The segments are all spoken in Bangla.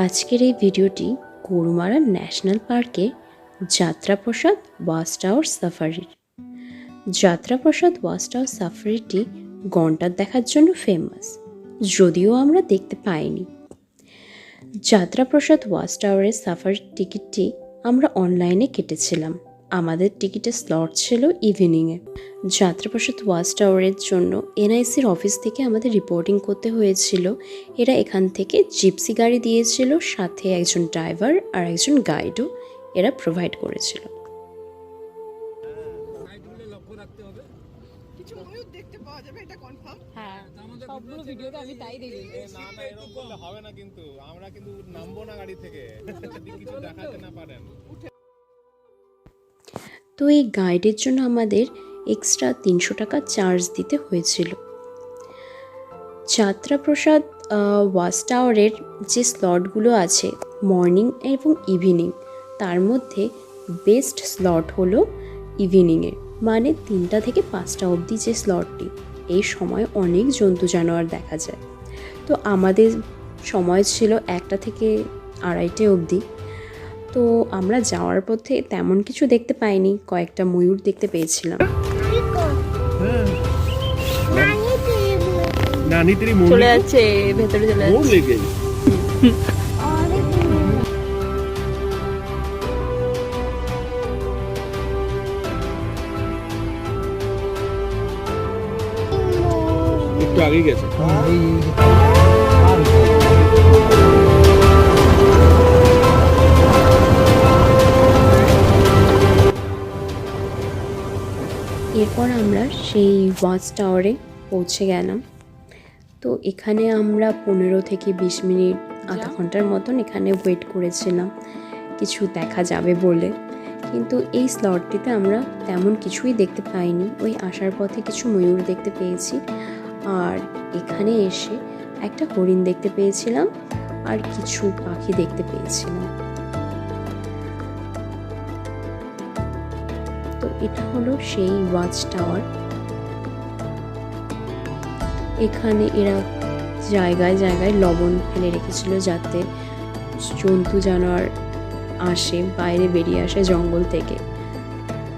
আজকের এই ভিডিওটি গরুমারা ন্যাশনাল পার্কে যাত্রাপ্রসাদ ওয়াচ টাওয়ার সাফারির। যাত্রাপ্রসাদ ওয়াচ টাওয়ার সাফারিটি গন্ডার দেখার জন্য ফেমাস, যদিও আমরা দেখতে পাইনি। যাত্রাপ্রসাদ ওয়াচ টাওয়ারের সাফারির টিকিটটি আমরা অনলাইনে কেটেছিলাম। আমাদের টিকিটের স্লট ছিল ইভিনিংয়ে। যাত্রাপ্রসাদ ওয়াচ টাওয়ারের জন্য এনআইসির অফিস থেকে আমাদের রিপোর্টিং করতে হয়েছিল। এরা এখান থেকে জিপসি গাড়ি দিয়েছিল, সাথে একজন ড্রাইভার আর একজন গাইডও এরা প্রোভাইড করেছিল। সবগুলো ভিডিওতে আমি তাই দেখি। না না এরকম করলে হবে না, কিন্তু আমরা কিন্তু নামবো না গাড়ি থেকে যদি কিছু দেখাতে না পারেন। তো এই গাইডের জন্য আমাদের এক্সট্রা 300 টাকা চার্জ দিতে হয়েছিল। যাত্রাপ্রসাদ ওয়াচ টাওয়ারের যে স্লটগুলো আছে মর্নিং এবং ইভিনিং, তার মধ্যে বেস্ট স্লট হলো ইভিনিংয়ের, মানে 3টা থেকে 5টা অবধি যে স্লটটি, এই সময় অনেক জন্তু জানোয়ার দেখা যায়। তো আমাদের সময় ছিল 1টা থেকে 2:30 অবধি। তো আমরা যাওয়ার পথে তেমন কিছু দেখতে পাইনি, কয়েকটা ময়ূর দেখতে পেয়েছিলাম। চলে যাচ্ছে ভেতরে, চলে যাচ্ছে। একটু আগে গেছে। এরপর আমরা সেই ওয়াচ টাওয়ারে পৌঁছে গেলাম। তো এখানে আমরা 15 থেকে 20 মিনিট, আধা ঘন্টার মতন এখানে ওয়েট করেছিলাম কিছু দেখা যাবে বলে। কিন্তু এই স্লটটিতে আমরা তেমন কিছুই দেখতে পাইনি। ওই আসার পথে কিছু ময়ূর দেখতে পেয়েছি, আর এখানে এসে একটা হরিণ দেখতে পেয়েছিলাম আর কিছু পাখি দেখতে পেয়েছিলাম। তো এটা হলো সেই ওয়াচ টাওয়ার। এখানে এরা জায়গায় জায়গায় লবণ ফেলে রেখেছিল যাতে জন্তু জানোয়ার আসে, বাইরে বেরিয়ে আসে জঙ্গল থেকে।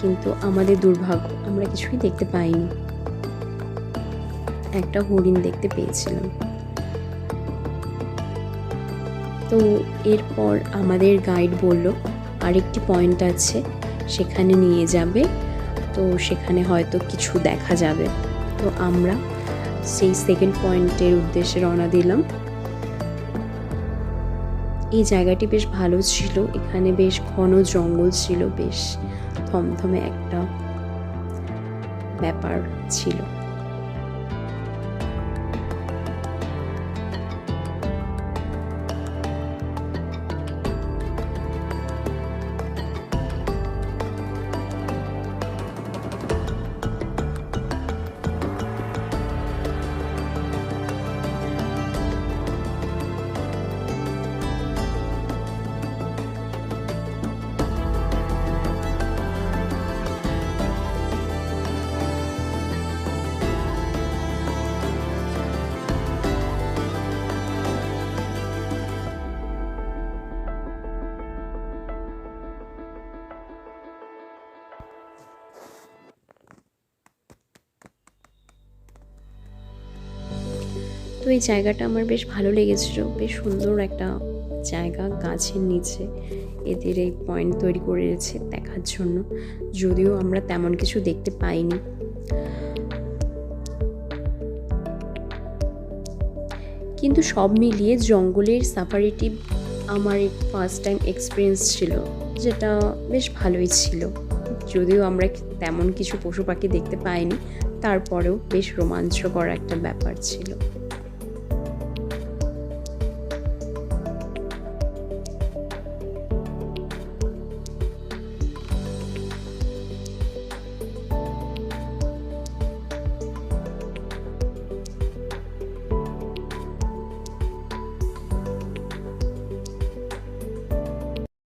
কিন্তু আমাদের দুর্ভাগ্য, আমরা কিছুই দেখতে পাইনি। একটা হরিণ দেখতে পেয়েছিলাম। তো এরপর আমাদের গাইড বলল আরেকটি পয়েন্ট আছে, সেখানে নিয়ে যাবে, তো সেখানে হয়তো কিছু দেখা যাবে। তো আমরা সেই সেকেন্ড পয়েন্টের উদ্দেশ্যে রওনা দিলাম। এই জায়গাটি বেশ ভালো ছিল, এখানে বেশ ঘন জঙ্গল ছিল, বেশ থমথমে একটা ব্যাপার ছিল। তো এই জায়গাটা আমার বেশ ভালো লেগেছিল, বেশ সুন্দর একটা জায়গা, গাছের নিচে এদের এই পয়েন্ট তৈরি করেছে দেখার জন্য, যদিও আমরা তেমন কিছু দেখতে পাইনি। কিন্তু সব মিলিয়ে জঙ্গলের সাফারিটি আমার ফার্স্ট টাইম এক্সপিরিয়েন্স ছিল, যেটা বেশ ভালোই ছিল। যদিও আমরা তেমন কিছু পশু পাখি দেখতে পাইনি, তারপরেও বেশ রোমাঞ্চকর একটা ব্যাপার ছিল।